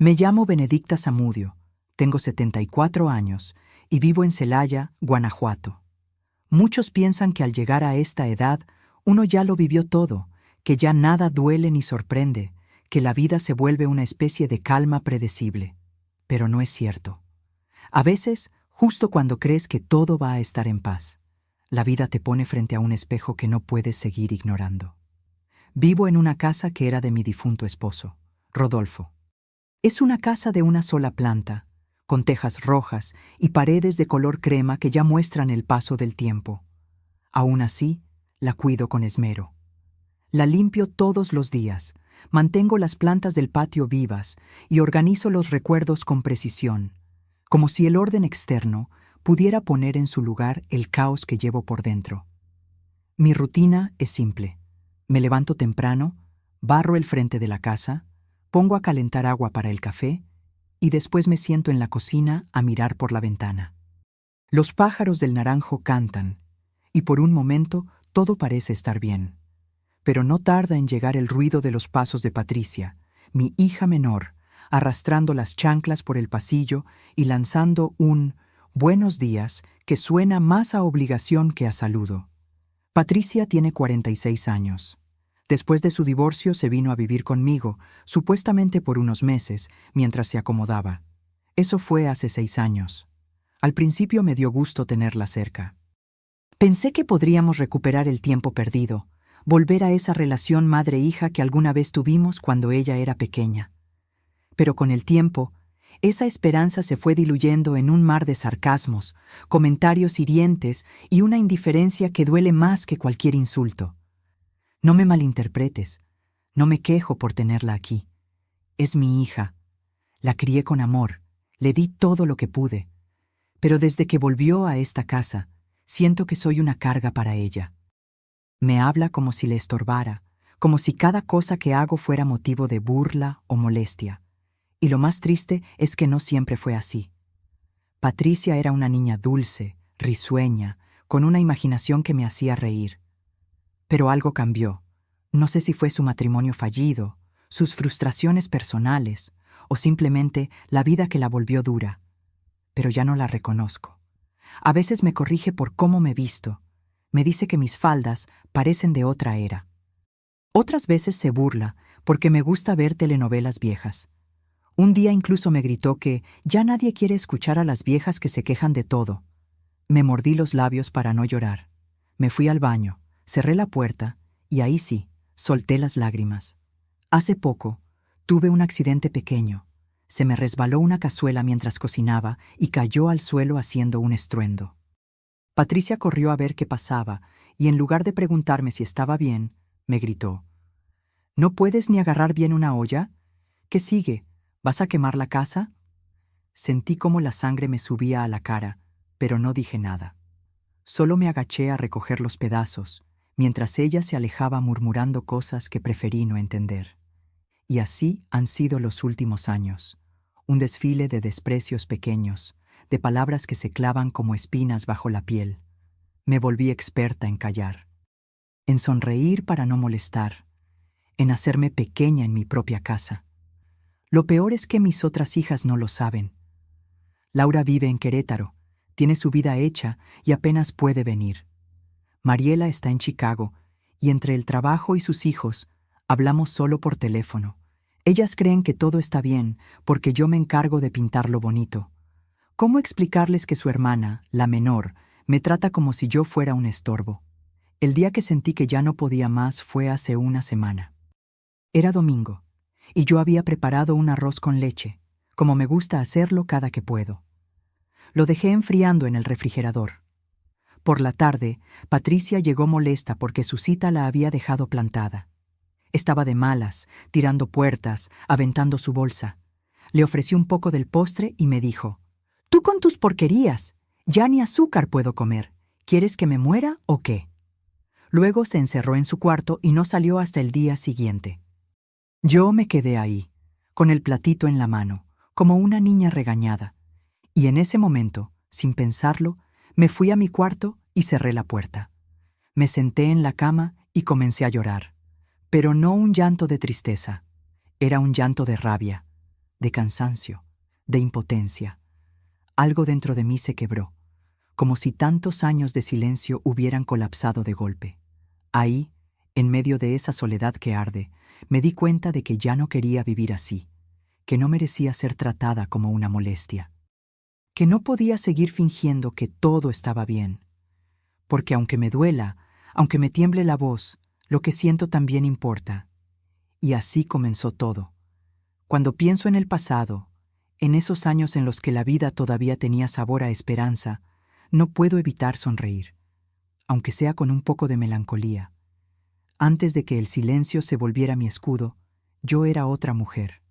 Me llamo Benedicta Zamudio, tengo 74 años y vivo en Celaya, Guanajuato. Muchos piensan que al llegar a esta edad uno ya lo vivió todo, que ya nada duele ni sorprende, que la vida se vuelve una especie de calma predecible. Pero no es cierto. A veces, justo cuando crees que todo va a estar en paz, la vida te pone frente a un espejo que no puedes seguir ignorando. Vivo en una casa que era de mi difunto esposo, Rodolfo. Es una casa de una sola planta, con tejas rojas y paredes de color crema que ya muestran el paso del tiempo. Aún así, la cuido con esmero. La limpio todos los días, mantengo las plantas del patio vivas y organizo los recuerdos con precisión, como si el orden externo pudiera poner en su lugar el caos que llevo por dentro. Mi rutina es simple. Me levanto temprano, barro el frente de la casa, pongo a calentar agua para el café y después me siento en la cocina a mirar por la ventana. Los pájaros del naranjo cantan y por un momento todo parece estar bien. Pero no tarda en llegar el ruido de los pasos de Patricia, mi hija menor, arrastrando las chanclas por el pasillo y lanzando un «buenos días» que suena más a obligación que a saludo. Patricia tiene 46 años. Después de su divorcio se vino a vivir conmigo, supuestamente por unos meses, mientras se acomodaba. Eso fue hace 6 años. Al principio me dio gusto tenerla cerca. Pensé que podríamos recuperar el tiempo perdido, volver a esa relación madre-hija que alguna vez tuvimos cuando ella era pequeña. Pero con el tiempo, esa esperanza se fue diluyendo en un mar de sarcasmos, comentarios hirientes y una indiferencia que duele más que cualquier insulto. No me malinterpretes, no me quejo por tenerla aquí. Es mi hija. La crié con amor, le di todo lo que pude. Pero desde que volvió a esta casa, siento que soy una carga para ella. Me habla como si le estorbara, como si cada cosa que hago fuera motivo de burla o molestia. Y lo más triste es que no siempre fue así. Patricia era una niña dulce, risueña, con una imaginación que me hacía reír. Pero algo cambió. No sé si fue su matrimonio fallido, sus frustraciones personales, o simplemente la vida que la volvió dura. Pero ya no la reconozco. A veces me corrige por cómo me visto. Me dice que mis faldas parecen de otra era. Otras veces se burla porque me gusta ver telenovelas viejas. Un día incluso me gritó que ya nadie quiere escuchar a las viejas que se quejan de todo. Me mordí los labios para no llorar. Me fui al baño. Cerré la puerta y ahí sí, solté las lágrimas. Hace poco, tuve un accidente pequeño. Se me resbaló una cazuela mientras cocinaba y cayó al suelo haciendo un estruendo. Patricia corrió a ver qué pasaba y en lugar de preguntarme si estaba bien, me gritó: «¿No puedes ni agarrar bien una olla? ¿Qué sigue? ¿Vas a quemar la casa?» Sentí cómo la sangre me subía a la cara, pero no dije nada. Solo me agaché a recoger los pedazos, mientras ella se alejaba murmurando cosas que preferí no entender. Y así han sido los últimos años, un desfile de desprecios pequeños, de palabras que se clavan como espinas bajo la piel. Me volví experta en callar, en sonreír para no molestar, en hacerme pequeña en mi propia casa. Lo peor es que mis otras hijas no lo saben. Laura vive en Querétaro, tiene su vida hecha y apenas puede venir. Mariela está en Chicago, y entre el trabajo y sus hijos, hablamos solo por teléfono. Ellas creen que todo está bien, porque yo me encargo de pintarlo bonito. ¿Cómo explicarles que su hermana, la menor, me trata como si yo fuera un estorbo? El día que sentí que ya no podía más fue hace una semana. Era domingo, y yo había preparado un arroz con leche, como me gusta hacerlo cada que puedo. Lo dejé enfriando en el refrigerador. Por la tarde, Patricia llegó molesta porque su cita la había dejado plantada. Estaba de malas, tirando puertas, aventando su bolsa. Le ofrecí un poco del postre y me dijo: «Tú con tus porquerías. Ya ni azúcar puedo comer. ¿Quieres que me muera o qué?» Luego se encerró en su cuarto y no salió hasta el día siguiente. Yo me quedé ahí, con el platito en la mano, como una niña regañada. Y en ese momento, sin pensarlo, me fui a mi cuarto y cerré la puerta. Me senté en la cama y comencé a llorar. Pero no un llanto de tristeza. Era un llanto de rabia. de cansancio, de impotencia. Algo dentro de mí se quebró, como si tantos años de silencio hubieran colapsado de golpe. Ahí, en medio de esa soledad que arde, me di cuenta de que ya no quería vivir así, que no merecía ser tratada como una molestia, que no podía seguir fingiendo que todo estaba bien, porque aunque me duela, aunque me tiemble la voz, lo que siento también importa. Y así comenzó todo. Cuando pienso en el pasado, en esos años en los que la vida todavía tenía sabor a esperanza, no puedo evitar sonreír, aunque sea con un poco de melancolía. Antes de que el silencio se volviera mi escudo, yo era otra mujer.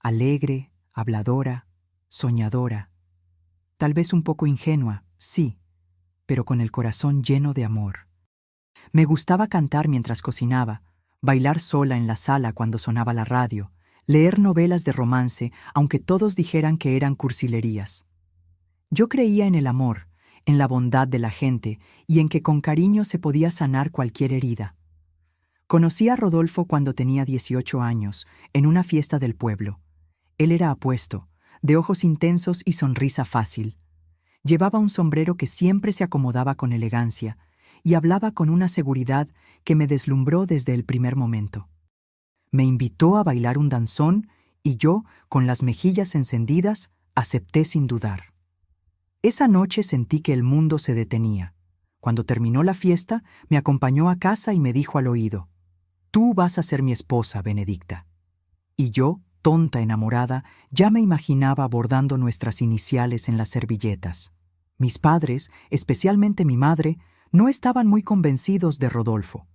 Alegre, habladora, soñadora. Tal vez un poco ingenua, sí, pero con el corazón lleno de amor. Me gustaba cantar mientras cocinaba, bailar sola en la sala cuando sonaba la radio, leer novelas de romance, aunque todos dijeran que eran cursilerías. Yo creía en el amor, en la bondad de la gente y en que con cariño se podía sanar cualquier herida. Conocí a Rodolfo cuando tenía 18 años, en una fiesta del pueblo. Él era apuesto, de ojos intensos y sonrisa fácil. Llevaba un sombrero que siempre se acomodaba con elegancia y hablaba con una seguridad que me deslumbró desde el primer momento. Me invitó a bailar un danzón y yo, con las mejillas encendidas, acepté sin dudar. Esa noche sentí que el mundo se detenía. Cuando terminó la fiesta, me acompañó a casa y me dijo al oído: «Tú vas a ser mi esposa, Benedicta». Y yo, tonta enamorada, ya me imaginaba bordando nuestras iniciales en las servilletas. Mis padres, especialmente mi madre, no estaban muy convencidos de Rodolfo.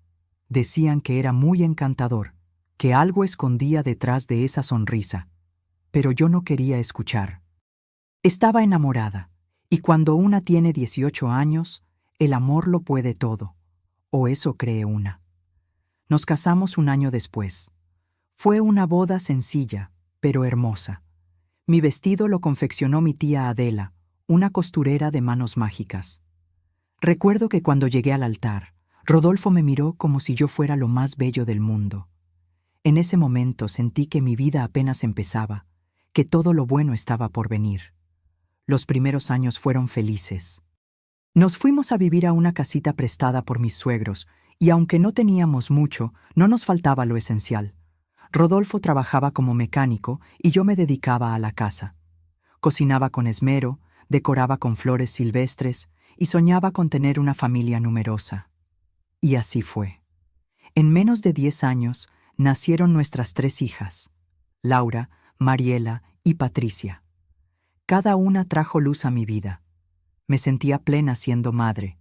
Decían que era muy encantador, que algo escondía detrás de esa sonrisa. Pero yo no quería escuchar. Estaba enamorada, y cuando una tiene 18 años, el amor lo puede todo, o eso cree una. Nos casamos un año después. Fue una boda sencilla, pero hermosa. Mi vestido lo confeccionó mi tía Adela, una costurera de manos mágicas. Recuerdo que cuando llegué al altar, Rodolfo me miró como si yo fuera lo más bello del mundo. En ese momento sentí que mi vida apenas empezaba, que todo lo bueno estaba por venir. Los primeros años fueron felices. Nos fuimos a vivir a una casita prestada por mis suegros, y aunque no teníamos mucho, no nos faltaba lo esencial. Rodolfo trabajaba como mecánico y yo me dedicaba a la casa. Cocinaba con esmero, decoraba con flores silvestres y soñaba con tener una familia numerosa. Y así fue. En menos de 10 años nacieron nuestras 3 hijas, Laura, Mariela y Patricia. Cada una trajo luz a mi vida. Me sentía plena siendo madre.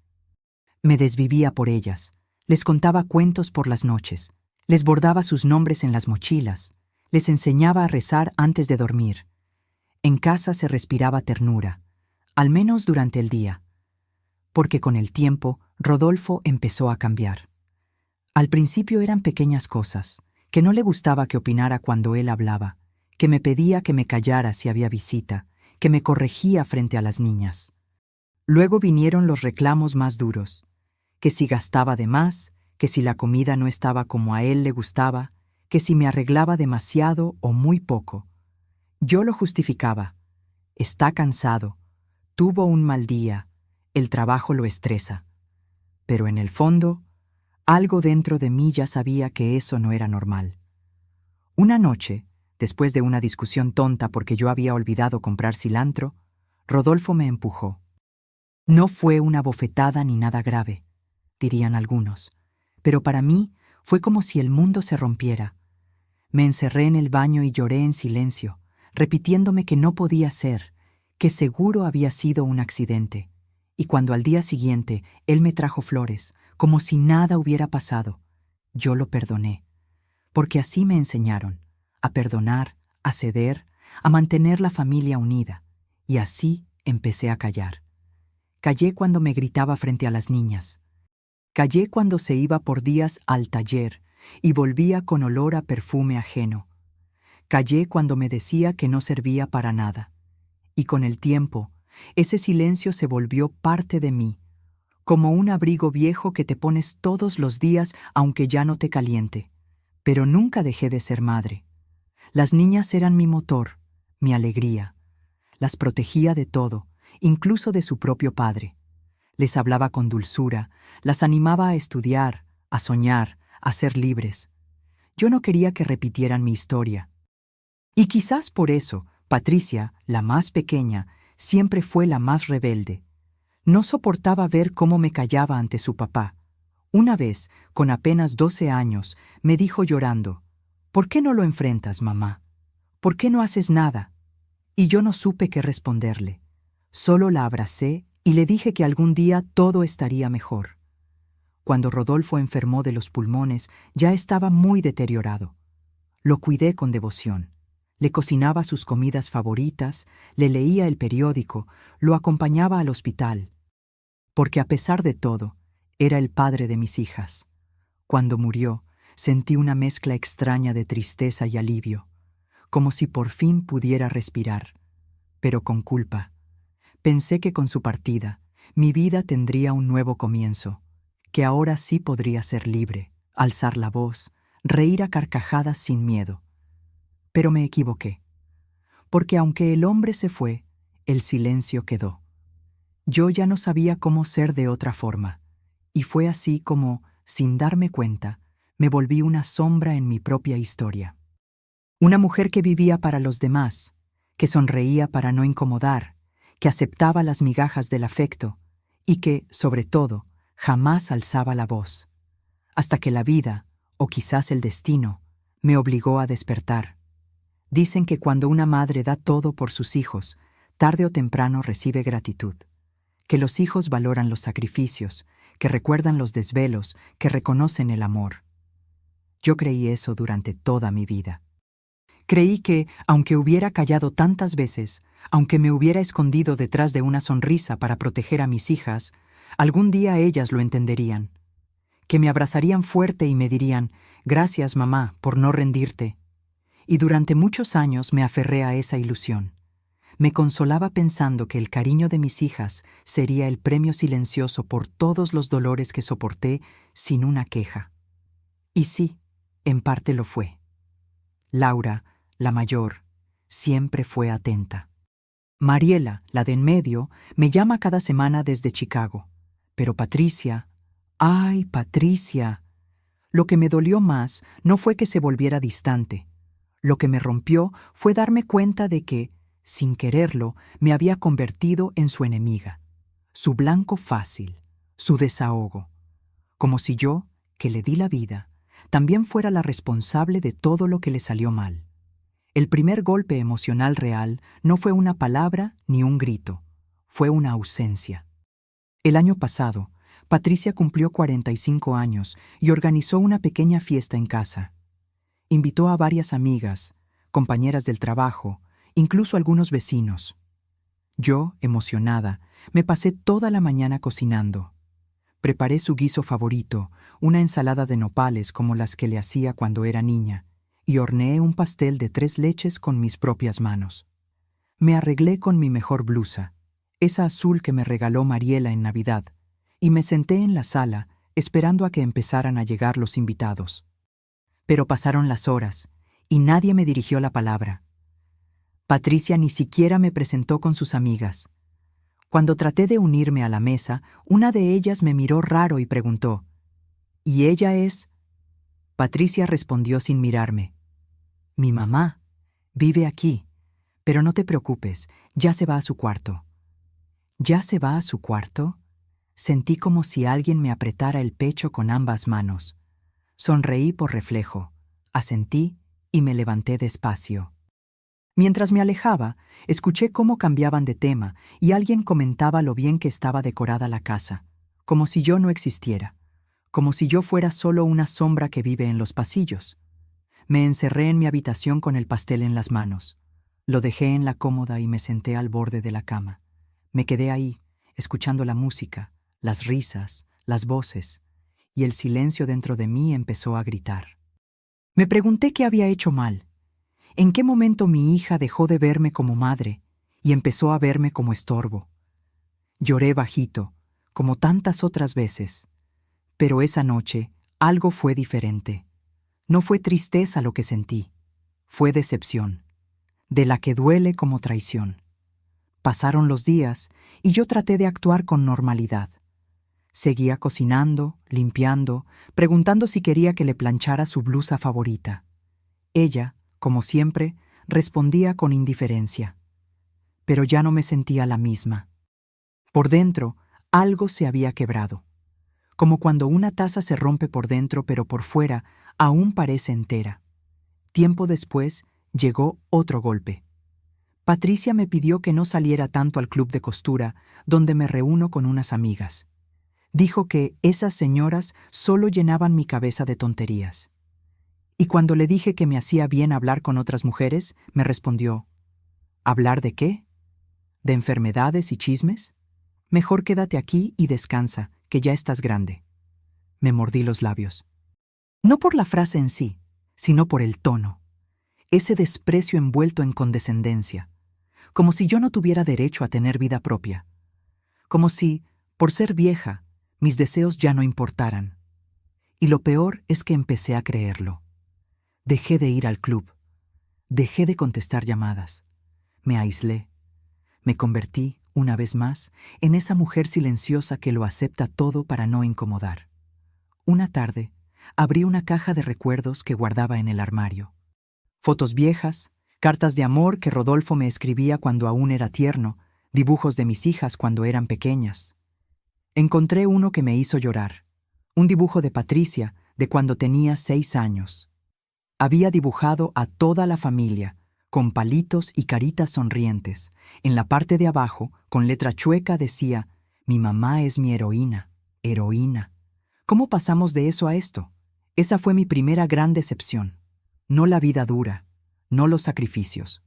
Me desvivía por ellas, les contaba cuentos por las noches, les bordaba sus nombres en las mochilas, les enseñaba a rezar antes de dormir. En casa se respiraba ternura, al menos durante el día, porque con el tiempo Rodolfo empezó a cambiar. Al principio eran pequeñas cosas, que no le gustaba que opinara cuando él hablaba, que me pedía que me callara si había visita, que me corregía frente a las niñas. Luego vinieron los reclamos más duros, que si gastaba de más, que si la comida no estaba como a él le gustaba, que si me arreglaba demasiado o muy poco. Yo lo justificaba. Está cansado, tuvo un mal día, el trabajo lo estresa. Pero en el fondo, algo dentro de mí ya sabía que eso no era normal. Una noche, después de una discusión tonta porque yo había olvidado comprar cilantro, Rodolfo me empujó. No fue una bofetada ni nada grave, dirían algunos, pero para mí fue como si el mundo se rompiera. Me encerré en el baño y lloré en silencio, repitiéndome que no podía ser, que seguro había sido un accidente. Y cuando al día siguiente él me trajo flores, como si nada hubiera pasado, yo lo perdoné, porque así me enseñaron, a perdonar, a ceder, a mantener la familia unida, y así empecé a callar. Callé cuando me gritaba frente a las niñas. Callé cuando se iba por días al taller y volvía con olor a perfume ajeno. Callé cuando me decía que no servía para nada. Y con el tiempo, ese silencio se volvió parte de mí, como un abrigo viejo que te pones todos los días aunque ya no te caliente. Pero nunca dejé de ser madre. Las niñas eran mi motor, mi alegría. Las protegía de todo, incluso de su propio padre. Les hablaba con dulzura, las animaba a estudiar, a soñar, a ser libres. Yo no quería que repitieran mi historia. Y quizás por eso, Patricia, la más pequeña, siempre fue la más rebelde. No soportaba ver cómo me callaba ante su papá. Una vez, con apenas 12 años, me dijo llorando: «¿Por qué no lo enfrentas, mamá? ¿Por qué no haces nada?». Y yo no supe qué responderle. Solo la abracé y le dije que algún día todo estaría mejor. Cuando Rodolfo enfermó de los pulmones, ya estaba muy deteriorado. Lo cuidé con devoción. Le cocinaba sus comidas favoritas, le leía el periódico, lo acompañaba al hospital. Porque a pesar de todo, era el padre de mis hijas. Cuando murió, sentí una mezcla extraña de tristeza y alivio, como si por fin pudiera respirar, pero con culpa. Pensé que con su partida, mi vida tendría un nuevo comienzo, que ahora sí podría ser libre, alzar la voz, reír a carcajadas sin miedo. Pero me equivoqué, porque aunque el hombre se fue, el silencio quedó. Yo ya no sabía cómo ser de otra forma, y fue así como, sin darme cuenta, me volví una sombra en mi propia historia. Una mujer que vivía para los demás, que sonreía para no incomodar, que aceptaba las migajas del afecto y que, sobre todo, jamás alzaba la voz. Hasta que la vida, o quizás el destino, me obligó a despertar. Dicen que cuando una madre da todo por sus hijos, tarde o temprano recibe gratitud. Que los hijos valoran los sacrificios, que recuerdan los desvelos, que reconocen el amor. Yo creí eso durante toda mi vida. Creí que, aunque hubiera callado tantas veces, aunque me hubiera escondido detrás de una sonrisa para proteger a mis hijas, algún día ellas lo entenderían. Que me abrazarían fuerte y me dirían: «Gracias, mamá, por no rendirte». Y durante muchos años me aferré a esa ilusión. Me consolaba pensando que el cariño de mis hijas sería el premio silencioso por todos los dolores que soporté sin una queja. Y sí, en parte lo fue. Laura, la mayor, siempre fue atenta. Mariela, la de en medio, me llama cada semana desde Chicago. Pero Patricia, ¡ay, Patricia! Lo que me dolió más no fue que se volviera distante. Lo que me rompió fue darme cuenta de que, sin quererlo, me había convertido en su enemiga, su blanco fácil, su desahogo. Como si yo, que le di la vida, también fuera la responsable de todo lo que le salió mal. El primer golpe emocional real no fue una palabra ni un grito, fue una ausencia. El año pasado, Patricia cumplió 45 años y organizó una pequeña fiesta en casa. Invitó a varias amigas, compañeras del trabajo, incluso algunos vecinos. Yo, emocionada, me pasé toda la mañana cocinando. Preparé su guiso favorito, una ensalada de nopales como las que le hacía cuando era niña, y horneé un pastel de 3 leches con mis propias manos. Me arreglé con mi mejor blusa, esa azul que me regaló Mariela en Navidad, y me senté en la sala esperando a que empezaran a llegar los invitados. Pero pasaron las horas, y nadie me dirigió la palabra. Patricia ni siquiera me presentó con sus amigas. Cuando traté de unirme a la mesa, una de ellas me miró raro y preguntó: «¿Y ella es?». Patricia respondió sin mirarme: «Mi mamá. Vive aquí. Pero no te preocupes, ya se va a su cuarto». ¿Ya se va a su cuarto? Sentí como si alguien me apretara el pecho con ambas manos. Sonreí por reflejo, asentí y me levanté despacio. Mientras me alejaba, escuché cómo cambiaban de tema y alguien comentaba lo bien que estaba decorada la casa, como si yo no existiera, como si yo fuera solo una sombra que vive en los pasillos. Me encerré en mi habitación con el pastel en las manos. Lo dejé en la cómoda y me senté al borde de la cama. Me quedé ahí, escuchando la música, las risas, las voces, y el silencio dentro de mí empezó a gritar. Me pregunté qué había hecho mal. ¿En qué momento mi hija dejó de verme como madre y empezó a verme como estorbo? Lloré bajito, como tantas otras veces. Pero esa noche algo fue diferente. No fue tristeza lo que sentí, fue decepción. de la que duele como traición. Pasaron los días y yo traté de actuar con normalidad. Seguía cocinando, limpiando, preguntando si quería que le planchara su blusa favorita. Ella, como siempre, respondía con indiferencia. Pero ya no me sentía la misma. Por dentro, algo se había quebrado. Como cuando una taza se rompe por dentro pero por fuera aún parece entera. Tiempo después llegó otro golpe. Patricia me pidió que no saliera tanto al club de costura, donde me reúno con unas amigas. Dijo que esas señoras solo llenaban mi cabeza de tonterías. Y cuando le dije que me hacía bien hablar con otras mujeres, me respondió: ¿hablar de qué? ¿De enfermedades y chismes? Mejor quédate aquí y descansa, que ya estás grande. Me mordí los labios. No por la frase en sí, sino por el tono. Ese desprecio envuelto en condescendencia. Como si yo no tuviera derecho a tener vida propia. Como si, por ser vieja, mis deseos ya no importaran. Y lo peor es que empecé a creerlo. Dejé de ir al club. Dejé de contestar llamadas. Me aislé. Me convertí, una vez más, en esa mujer silenciosa que lo acepta todo para no incomodar. Una tarde, abrí una caja de recuerdos que guardaba en el armario. Fotos viejas, cartas de amor que Rodolfo me escribía cuando aún era tierno, dibujos de mis hijas cuando eran pequeñas. Encontré uno que me hizo llorar, un dibujo de Patricia de cuando tenía 6 años. Había dibujado a toda la familia, con palitos y caritas sonrientes. En la parte de abajo, con letra chueca, decía: «Mi mamá es mi heroína, heroína». ¿Cómo pasamos de eso a esto? Esa fue mi primera gran decepción. No la vida dura, no los sacrificios.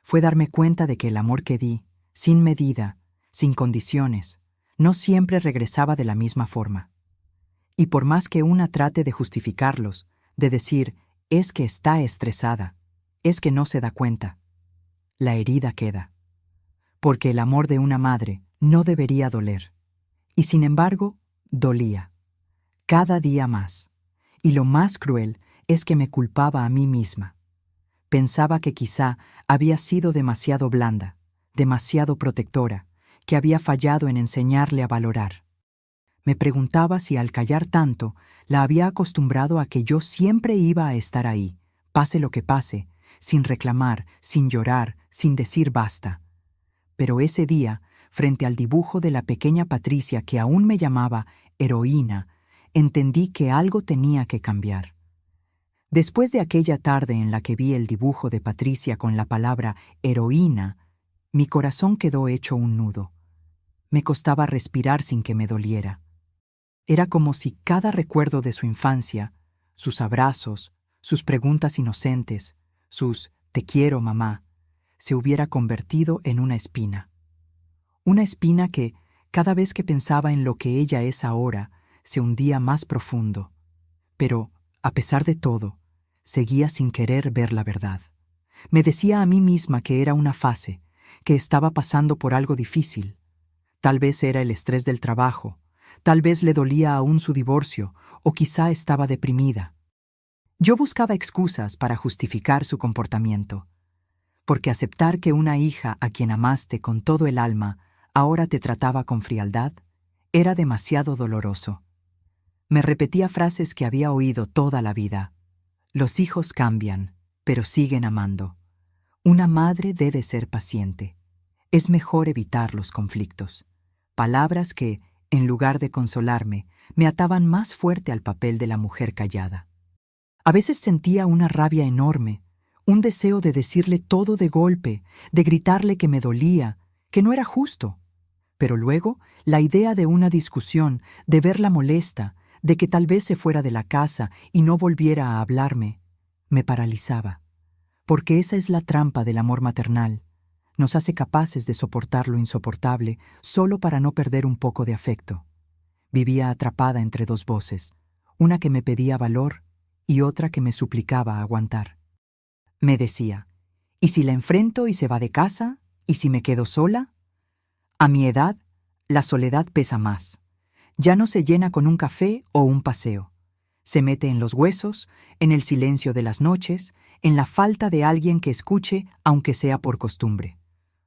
Fue darme cuenta de que el amor que di, sin medida, sin condiciones, no siempre regresaba de la misma forma. Y por más que una trate de justificarlos, de decir: es que está estresada, es que no se da cuenta, la herida queda. Porque el amor de una madre no debería doler. Y sin embargo, dolía. Cada día más. Y lo más cruel es que me culpaba a mí misma. Pensaba que quizá había sido demasiado blanda, demasiado protectora, que había fallado en enseñarle a valorar. Me preguntaba si al callar tanto la había acostumbrado a que yo siempre iba a estar ahí, pase lo que pase, sin reclamar, sin llorar, sin decir basta. Pero ese día, frente al dibujo de la pequeña Patricia que aún me llamaba heroína, entendí que algo tenía que cambiar. Después de aquella tarde en la que vi el dibujo de Patricia con la palabra heroína, mi corazón quedó hecho un nudo. Me costaba respirar sin que me doliera. Era como si cada recuerdo de su infancia, sus abrazos, sus preguntas inocentes, sus «te quiero, mamá», se hubiera convertido en una espina. Una espina que, cada vez que pensaba en lo que ella es ahora, se hundía más profundo. Pero, a pesar de todo, seguía sin querer ver la verdad. Me decía a mí misma que era una fase, que estaba pasando por algo difícil. Tal vez era el estrés del trabajo, tal vez le dolía aún su divorcio, o quizá estaba deprimida. Yo buscaba excusas para justificar su comportamiento, porque aceptar que una hija a quien amaste con todo el alma ahora te trataba con frialdad era demasiado doloroso. Me repetía frases que había oído toda la vida. Los hijos cambian, pero siguen amando. Una madre debe ser paciente. Es mejor evitar los conflictos. Palabras que, en lugar de consolarme, me ataban más fuerte al papel de la mujer callada. A veces sentía una rabia enorme, un deseo de decirle todo de golpe, de gritarle que me dolía, que no era justo. Pero luego, la idea de una discusión, de verla molesta, de que tal vez se fuera de la casa y no volviera a hablarme, me paralizaba. Porque esa es la trampa del amor maternal. Nos hace capaces de soportar lo insoportable solo para no perder un poco de afecto. Vivía atrapada entre dos voces, una que me pedía valor y otra que me suplicaba aguantar. Me decía: ¿y si la enfrento y se va de casa? ¿Y si me quedo sola? A mi edad, la soledad pesa más. Ya no se llena con un café o un paseo. Se mete en los huesos, en el silencio de las noches, en la falta de alguien que escuche aunque sea por costumbre.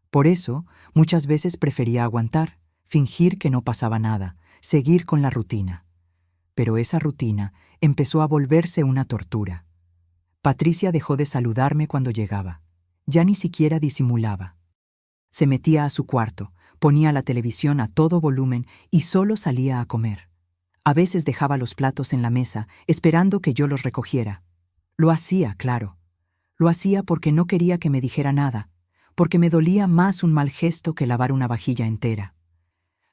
Por eso, muchas veces prefería aguantar, fingir que no pasaba nada, seguir con la rutina. Pero esa rutina empezó a volverse una tortura. Patricia dejó de saludarme cuando llegaba. Ya ni siquiera disimulaba. Se metía a su cuarto, ponía la televisión a todo volumen y solo salía a comer. A veces dejaba los platos en la mesa, esperando que yo los recogiera. Lo hacía, claro. Lo hacía porque no quería que me dijera nada, porque me dolía más un mal gesto que lavar una vajilla entera.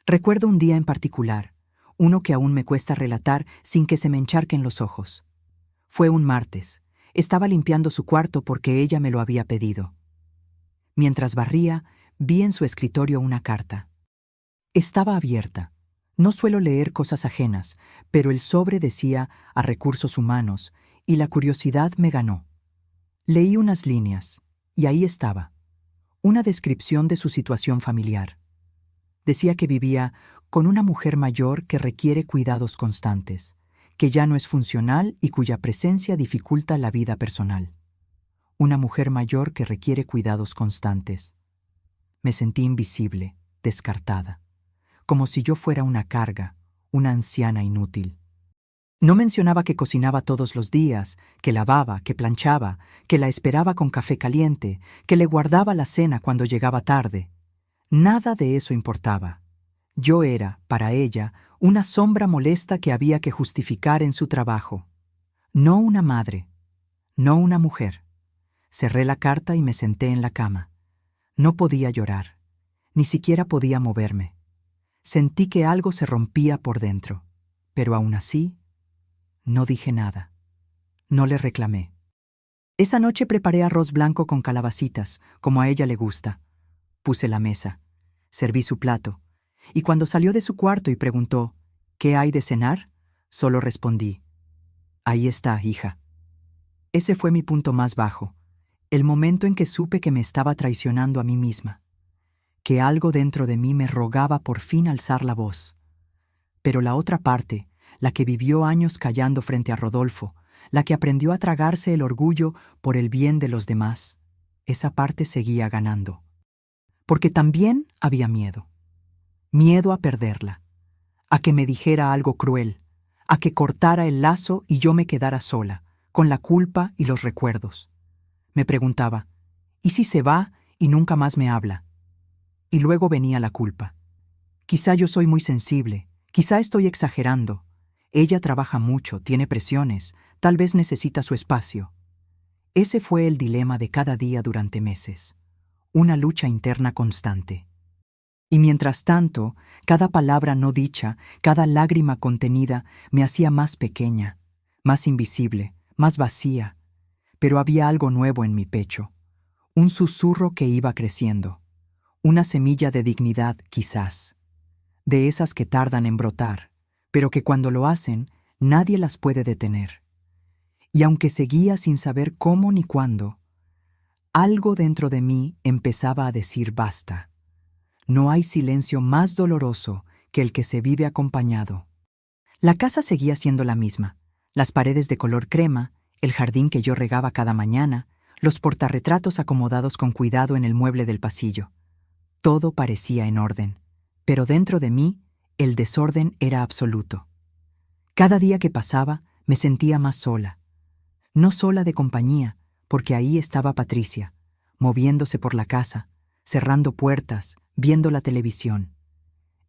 Recuerdo un día en particular, uno que aún me cuesta relatar sin que se me encharquen los ojos. Fue un martes. Estaba limpiando su cuarto porque ella me lo había pedido. Mientras barría, vi en su escritorio una carta. Estaba abierta. No suelo leer cosas ajenas, pero el sobre decía a Recursos Humanos, y la curiosidad me ganó. Leí unas líneas, y ahí estaba. Una descripción de su situación familiar. Decía que vivía con una mujer mayor que requiere cuidados constantes, que ya no es funcional y cuya presencia dificulta la vida personal. Una mujer mayor que requiere cuidados constantes. Me sentí invisible, descartada, como si yo fuera una carga, una anciana inútil. No mencionaba que cocinaba todos los días, que lavaba, que planchaba, que la esperaba con café caliente, que le guardaba la cena cuando llegaba tarde. Nada de eso importaba. Yo era, para ella, una sombra molesta que había que justificar en su trabajo. No una madre, no una mujer. Cerré la carta y me senté en la cama. No podía llorar, ni siquiera podía moverme. Sentí que algo se rompía por dentro, pero aún así, no dije nada. No le reclamé. Esa noche preparé arroz blanco con calabacitas, como a ella le gusta. Puse la mesa, serví su plato, y cuando salió de su cuarto y preguntó, ¿qué hay de cenar?, solo respondí, ahí está, hija. Ese fue mi punto más bajo, el momento en que supe que me estaba traicionando a mí misma, que algo dentro de mí me rogaba por fin alzar la voz. Pero la otra parte, la que vivió años callando frente a Rodolfo, la que aprendió a tragarse el orgullo por el bien de los demás, esa parte seguía ganando. Porque también había miedo. Miedo a perderla, a que me dijera algo cruel, a que cortara el lazo y yo me quedara sola, con la culpa y los recuerdos. Me preguntaba, ¿y si se va y nunca más me habla? Y luego venía la culpa. Quizá yo soy muy sensible, quizá estoy exagerando. Ella trabaja mucho, tiene presiones, tal vez necesita su espacio. Ese fue el dilema de cada día durante meses. Una lucha interna constante. Y mientras tanto, cada palabra no dicha, cada lágrima contenida me hacía más pequeña, más invisible, más vacía. Pero había algo nuevo en mi pecho, un susurro que iba creciendo, una semilla de dignidad quizás, de esas que tardan en brotar, pero que cuando lo hacen, nadie las puede detener. Y aunque seguía sin saber cómo ni cuándo, algo dentro de mí empezaba a decir basta. No hay silencio más doloroso que el que se vive acompañado. La casa seguía siendo la misma, las paredes de color crema, el jardín que yo regaba cada mañana, los portarretratos acomodados con cuidado en el mueble del pasillo. Todo parecía en orden, pero dentro de mí el desorden era absoluto. Cada día que pasaba me sentía más sola. No sola de compañía, porque ahí estaba Patricia, moviéndose por la casa, cerrando puertas, viendo la televisión.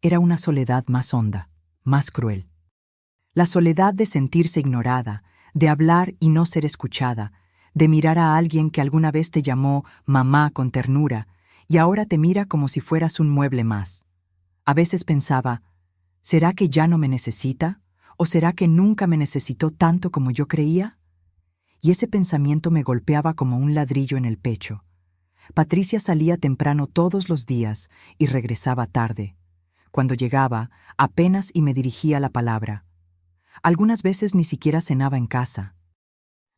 Era una soledad más honda, más cruel. La soledad de sentirse ignorada, de hablar y no ser escuchada, de mirar a alguien que alguna vez te llamó mamá con ternura y ahora te mira como si fueras un mueble más. A veces pensaba, ¿será que ya no me necesita? ¿O será que nunca me necesitó tanto como yo creía? Y ese pensamiento me golpeaba como un ladrillo en el pecho. Patricia salía temprano todos los días y regresaba tarde. Cuando llegaba, apenas y me dirigía la palabra. Algunas veces ni siquiera cenaba en casa.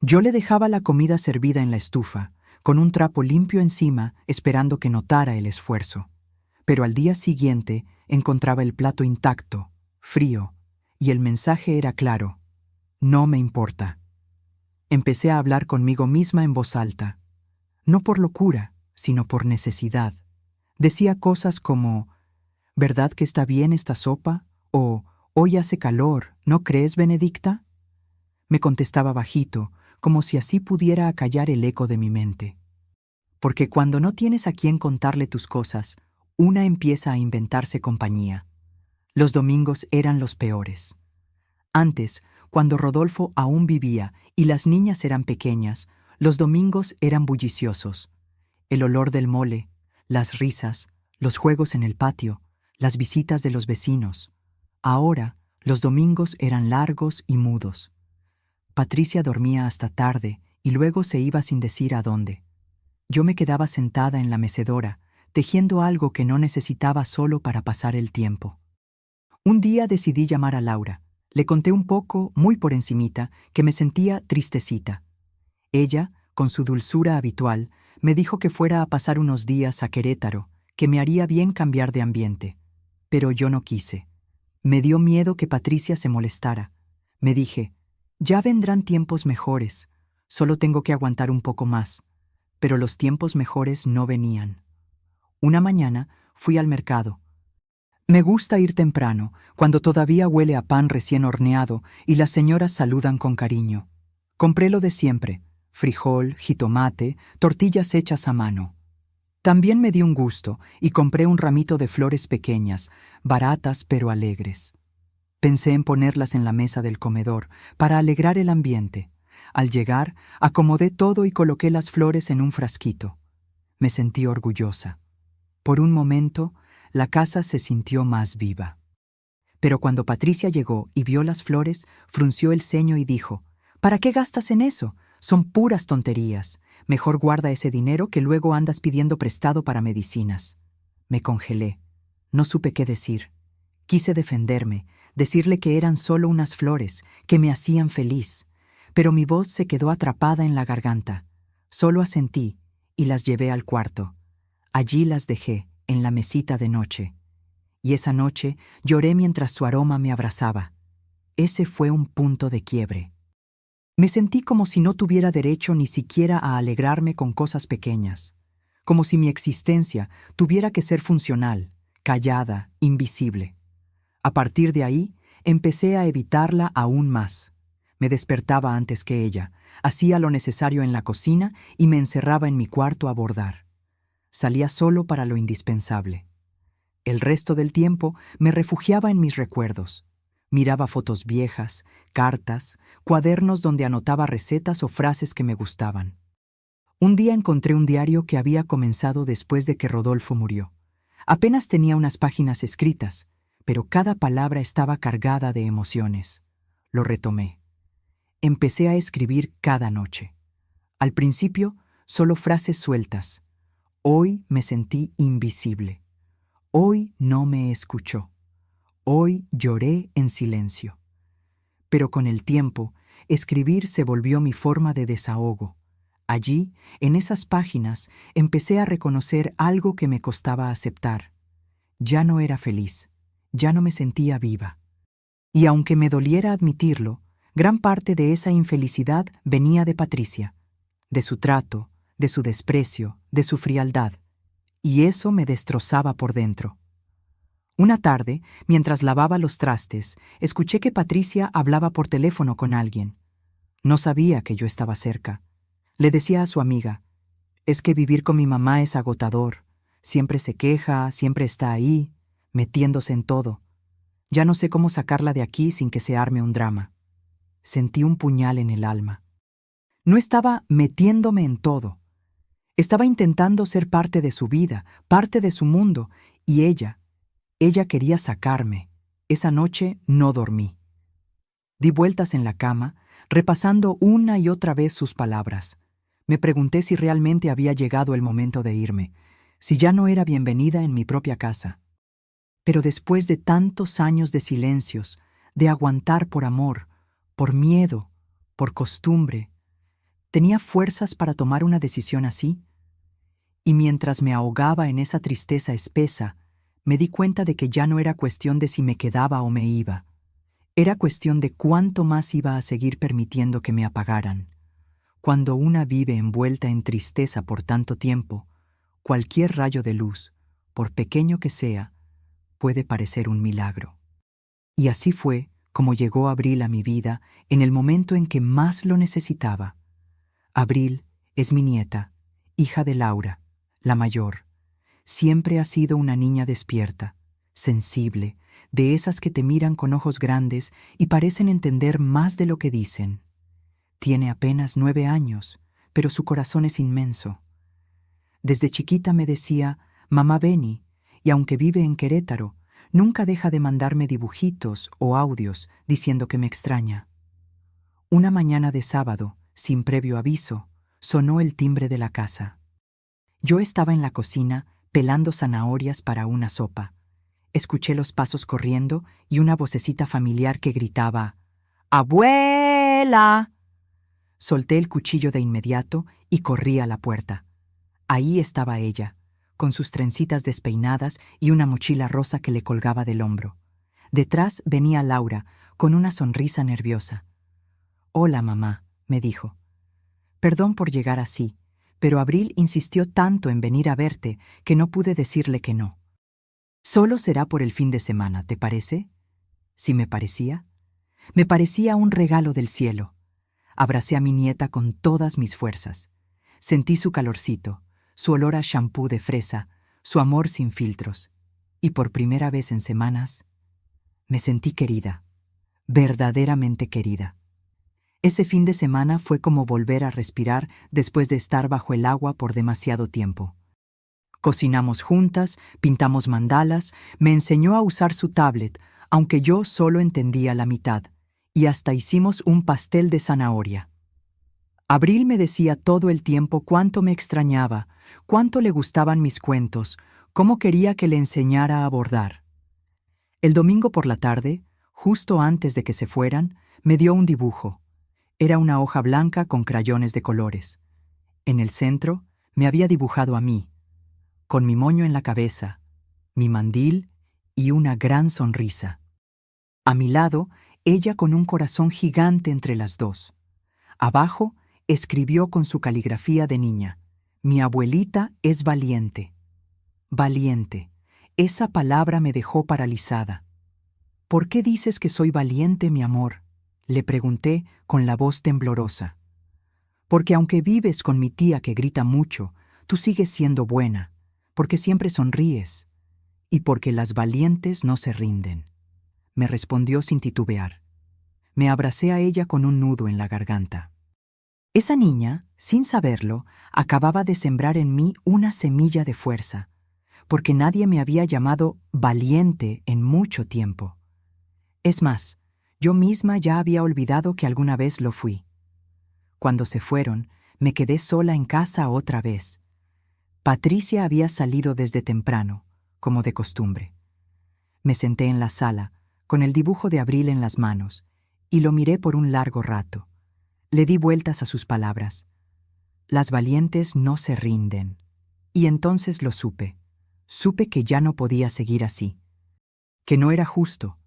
Yo le dejaba la comida servida en la estufa, con un trapo limpio encima, esperando que notara el esfuerzo. Pero al día siguiente encontraba el plato intacto, frío, y el mensaje era claro: no me importa. Empecé a hablar conmigo misma en voz alta. No por locura, sino por necesidad. Decía cosas como, ¿verdad que está bien esta sopa? O, hoy hace calor, ¿no crees, Benedicta? Me contestaba bajito, como si así pudiera acallar el eco de mi mente. Porque cuando no tienes a quién contarle tus cosas, una empieza a inventarse compañía. Los domingos eran los peores. Antes, cuando Rodolfo aún vivía y las niñas eran pequeñas, los domingos eran bulliciosos. El olor del mole, las risas, los juegos en el patio, las visitas de los vecinos. Ahora, los domingos eran largos y mudos. Patricia dormía hasta tarde y luego se iba sin decir a dónde. Yo me quedaba sentada en la mecedora, tejiendo algo que no necesitaba solo para pasar el tiempo. Un día decidí llamar a Laura. Le conté un poco, muy por encimita, que me sentía tristecita. Ella, con su dulzura habitual, me dijo que fuera a pasar unos días a Querétaro, que me haría bien cambiar de ambiente. Pero yo no quise. Me dio miedo que Patricia se molestara. Me dije, ya vendrán tiempos mejores, solo tengo que aguantar un poco más. Pero los tiempos mejores no venían. Una mañana fui al mercado. Me gusta ir temprano, cuando todavía huele a pan recién horneado y las señoras saludan con cariño. Compré lo de siempre, frijol, jitomate, tortillas hechas a mano. También me di un gusto y compré un ramito de flores pequeñas, baratas pero alegres. Pensé en ponerlas en la mesa del comedor, para alegrar el ambiente. Al llegar, acomodé todo y coloqué las flores en un frasquito. Me sentí orgullosa. Por un momento, la casa se sintió más viva. Pero cuando Patricia llegó y vio las flores, frunció el ceño y dijo, ¿para qué gastas en eso? Son puras tonterías. Mejor guarda ese dinero que luego andas pidiendo prestado para medicinas. Me congelé. No supe qué decir. Quise defenderme, decirle que eran solo unas flores, que me hacían feliz. Pero mi voz se quedó atrapada en la garganta. Solo asentí y las llevé al cuarto. Allí las dejé, en la mesita de noche. Y esa noche lloré mientras su aroma me abrazaba. Ese fue un punto de quiebre. Me sentí como si no tuviera derecho ni siquiera a alegrarme con cosas pequeñas, como si mi existencia tuviera que ser funcional, callada, invisible. A partir de ahí, empecé a evitarla aún más. Me despertaba antes que ella, hacía lo necesario en la cocina y me encerraba en mi cuarto a bordar. Salía solo para lo indispensable. El resto del tiempo me refugiaba en mis recuerdos. Miraba fotos viejas, cartas, cuadernos donde anotaba recetas o frases que me gustaban. Un día encontré un diario que había comenzado después de que Rodolfo murió. Apenas tenía unas páginas escritas, pero cada palabra estaba cargada de emociones. Lo retomé. Empecé a escribir cada noche. Al principio, solo frases sueltas. Hoy me sentí invisible. Hoy no me escuchó. Hoy lloré en silencio. Pero con el tiempo, escribir se volvió mi forma de desahogo. Allí, en esas páginas, empecé a reconocer algo que me costaba aceptar. Ya no era feliz, ya no me sentía viva. Y aunque me doliera admitirlo, gran parte de esa infelicidad venía de Patricia, de su trato, de su desprecio, de su frialdad. Y eso me destrozaba por dentro. Una tarde, mientras lavaba los trastes, escuché que Patricia hablaba por teléfono con alguien. No sabía que yo estaba cerca. Le decía a su amiga, «Es que vivir con mi mamá es agotador. Siempre se queja, siempre está ahí, metiéndose en todo. Ya no sé cómo sacarla de aquí sin que se arme un drama». Sentí un puñal en el alma. No estaba metiéndome en todo. Estaba intentando ser parte de su vida, parte de su mundo, y ella quería sacarme. Esa noche no dormí. Di vueltas en la cama, repasando una y otra vez sus palabras. Me pregunté si realmente había llegado el momento de irme, si ya no era bienvenida en mi propia casa. Pero después de tantos años de silencios, de aguantar por amor, por miedo, por costumbre, ¿tenía fuerzas para tomar una decisión así? Y mientras me ahogaba en esa tristeza espesa, me di cuenta de que ya no era cuestión de si me quedaba o me iba. Era cuestión de cuánto más iba a seguir permitiendo que me apagaran. Cuando una vive envuelta en tristeza por tanto tiempo, cualquier rayo de luz, por pequeño que sea, puede parecer un milagro. Y así fue como llegó Abril a mi vida en el momento en que más lo necesitaba. Abril es mi nieta, hija de Laura, la mayor. Siempre ha sido una niña despierta, sensible, de esas que te miran con ojos grandes y parecen entender más de lo que dicen. Tiene apenas 9 años, pero su corazón es inmenso. Desde chiquita me decía, «Mamá Beni», y aunque vive en Querétaro, nunca deja de mandarme dibujitos o audios diciendo que me extraña. Una mañana de sábado, sin previo aviso, sonó el timbre de la casa. Yo estaba en la cocina pelando zanahorias para una sopa. Escuché los pasos corriendo y una vocecita familiar que gritaba, «¡Abuela!». Solté el cuchillo de inmediato y corrí a la puerta. Ahí estaba ella, con sus trencitas despeinadas y una mochila rosa que le colgaba del hombro. Detrás venía Laura, con una sonrisa nerviosa. «Hola, mamá», me dijo. «Perdón por llegar así, pero Abril insistió tanto en venir a verte que no pude decirle que no. Solo será por el fin de semana, ¿te parece?». Sí me parecía. Me parecía un regalo del cielo. Abracé a mi nieta con todas mis fuerzas. Sentí su calorcito, su olor a shampoo de fresa, su amor sin filtros. Y por primera vez en semanas, me sentí querida, verdaderamente querida. Ese fin de semana fue como volver a respirar después de estar bajo el agua por demasiado tiempo. Cocinamos juntas, pintamos mandalas, me enseñó a usar su tablet, aunque yo solo entendía la mitad, y hasta hicimos un pastel de zanahoria. Abril me decía todo el tiempo cuánto me extrañaba, cuánto le gustaban mis cuentos, cómo quería que le enseñara a bordar. El domingo por la tarde, justo antes de que se fueran, me dio un dibujo. Era una hoja blanca con crayones de colores. En el centro me había dibujado a mí, con mi moño en la cabeza, mi mandil y una gran sonrisa. A mi lado, ella con un corazón gigante entre las dos. Abajo, escribió con su caligrafía de niña, «Mi abuelita es valiente». Valiente. Esa palabra me dejó paralizada. «¿Por qué dices que soy valiente, mi amor?», le pregunté con la voz temblorosa. «Porque aunque vives con mi tía que grita mucho, tú sigues siendo buena, porque siempre sonríes, y porque las valientes no se rinden», me respondió sin titubear. Me abracé a ella con un nudo en la garganta. Esa niña, sin saberlo, acababa de sembrar en mí una semilla de fuerza, porque nadie me había llamado valiente en mucho tiempo. Es más, yo misma ya había olvidado que alguna vez lo fui. Cuando se fueron, me quedé sola en casa otra vez. Patricia había salido desde temprano, como de costumbre. Me senté en la sala, con el dibujo de Abril en las manos, y lo miré por un largo rato. Le di vueltas a sus palabras. Las valientes no se rinden. Y entonces lo supe. Supe que ya no podía seguir así. Que no era justo.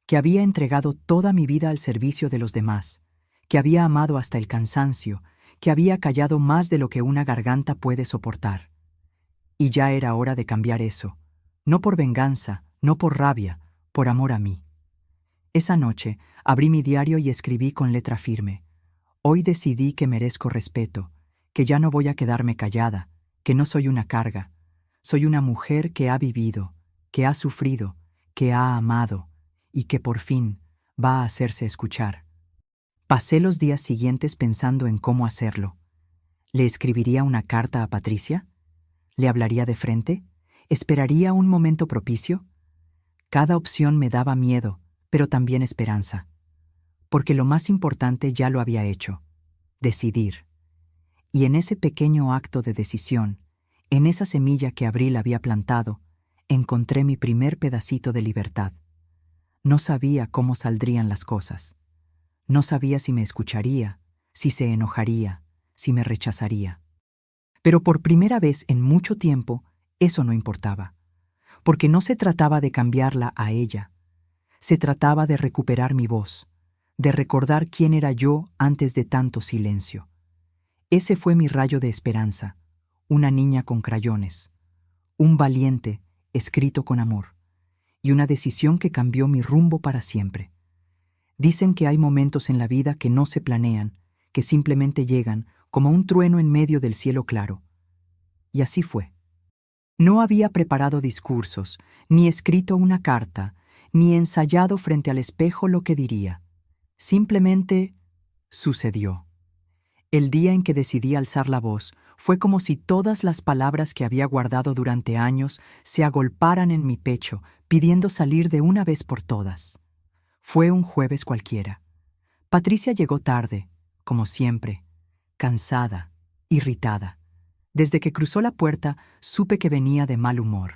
Que había entregado toda mi vida al servicio de los demás. Que había amado hasta el cansancio. Que había callado más de lo que una garganta puede soportar. Y ya era hora de cambiar eso. No por venganza, no por rabia, por amor a mí. Esa noche abrí mi diario y escribí con letra firme. Hoy decidí que merezco respeto, que ya no voy a quedarme callada, que no soy una carga. Soy una mujer que ha vivido, que ha sufrido, que ha amado y que por fin va a hacerse escuchar. Pasé los días siguientes pensando en cómo hacerlo. ¿Le escribiría una carta a Patricia? ¿Le hablaría de frente? ¿Esperaría un momento propicio? Cada opción me daba miedo, pero también esperanza. Porque lo más importante ya lo había hecho, decidir. Y en ese pequeño acto de decisión, en esa semilla que Abril había plantado, encontré mi primer pedacito de libertad. No sabía cómo saldrían las cosas. No sabía si me escucharía, si se enojaría, si me rechazaría. Pero por primera vez en mucho tiempo, eso no importaba. Porque no se trataba de cambiarla a ella. Se trataba de recuperar mi voz, de recordar quién era yo antes de tanto silencio. Ese fue mi rayo de esperanza, una niña con crayones, un valiente escrito con amor, y una decisión que cambió mi rumbo para siempre. Dicen que hay momentos en la vida que no se planean, que simplemente llegan como un trueno en medio del cielo claro. Y así fue. No había preparado discursos, ni escrito una carta, ni ensayado frente al espejo lo que diría. Simplemente sucedió. El día en que decidí alzar la voz fue como si todas las palabras que había guardado durante años se agolparan en mi pecho, pidiendo salir de una vez por todas. Fue un jueves cualquiera. Patricia llegó tarde, como siempre, cansada, irritada. Desde que cruzó la puerta, supe que venía de mal humor.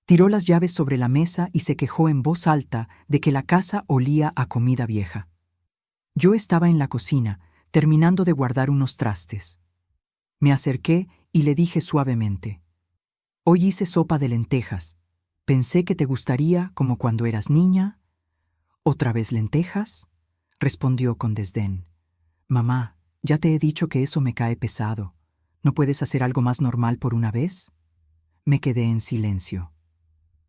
Tiró las llaves sobre la mesa y se quejó en voz alta de que la casa olía a comida vieja. Yo estaba en la cocina, terminando de guardar unos trastes. Me acerqué y le dije suavemente: «Hoy hice sopa de lentejas. Pensé que te gustaría como cuando eras niña». «¿Otra vez lentejas?», respondió con desdén. «Mamá, ya te he dicho que eso me cae pesado. ¿No puedes hacer algo más normal por una vez?». Me quedé en silencio.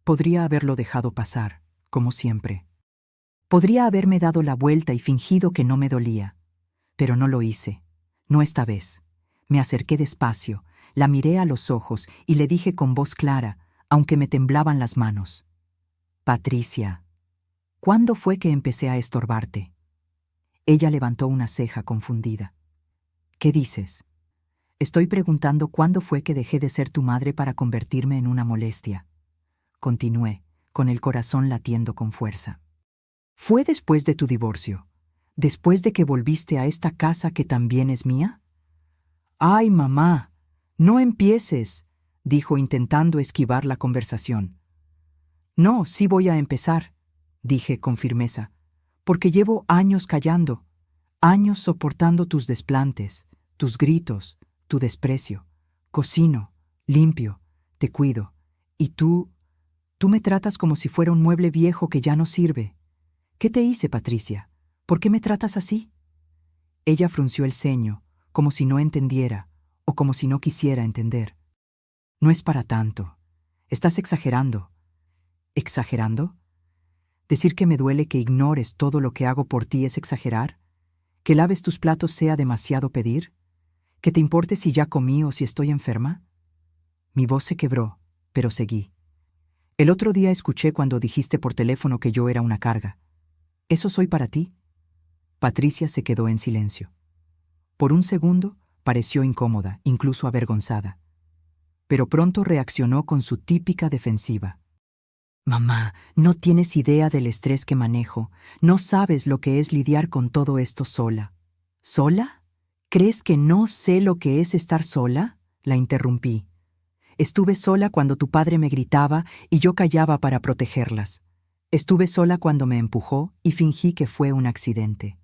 Podría haberlo dejado pasar, como siempre. Podría haberme dado la vuelta y fingido que no me dolía. Pero no lo hice. No esta vez. Me acerqué despacio, la miré a los ojos y le dije con voz clara, aunque me temblaban las manos: «Patricia, ¿cuándo fue que empecé a estorbarte?». Ella levantó una ceja confundida. «¿Qué dices?». «Estoy preguntando cuándo fue que dejé de ser tu madre para convertirme en una molestia». Continué, con el corazón latiendo con fuerza. «¿Fue después de tu divorcio? ¿Después de que volviste a esta casa que también es mía?». «Ay, mamá, no empieces», dijo intentando esquivar la conversación. «No, sí voy a empezar», dije con firmeza, «porque llevo años callando, años soportando tus desplantes, tus gritos, tu desprecio. Cocino, limpio, te cuido, y tú me tratas como si fuera un mueble viejo que ya no sirve. ¿Qué te hice, Patricia? ¿Por qué me tratas así?». Ella frunció el ceño, como si no entendiera, o como si no quisiera entender. «No es para tanto. Estás exagerando». «¿Exagerando? ¿Decir que me duele que ignores todo lo que hago por ti es exagerar? ¿Que laves tus platos sea demasiado pedir? ¿Que te importe si ya comí o si estoy enferma?». Mi voz se quebró, pero seguí. «El otro día escuché cuando dijiste por teléfono que yo era una carga. ¿Eso soy para ti?». Patricia se quedó en silencio. Por un segundo pareció incómoda, incluso avergonzada. Pero pronto reaccionó con su típica defensiva. «Mamá, no tienes idea del estrés que manejo. No sabes lo que es lidiar con todo esto sola». «¿Sola? ¿Crees que no sé lo que es estar sola?», la interrumpí. «Estuve sola cuando tu padre me gritaba y yo callaba para protegerlas. Estuve sola cuando me empujó y fingí que fue un accidente.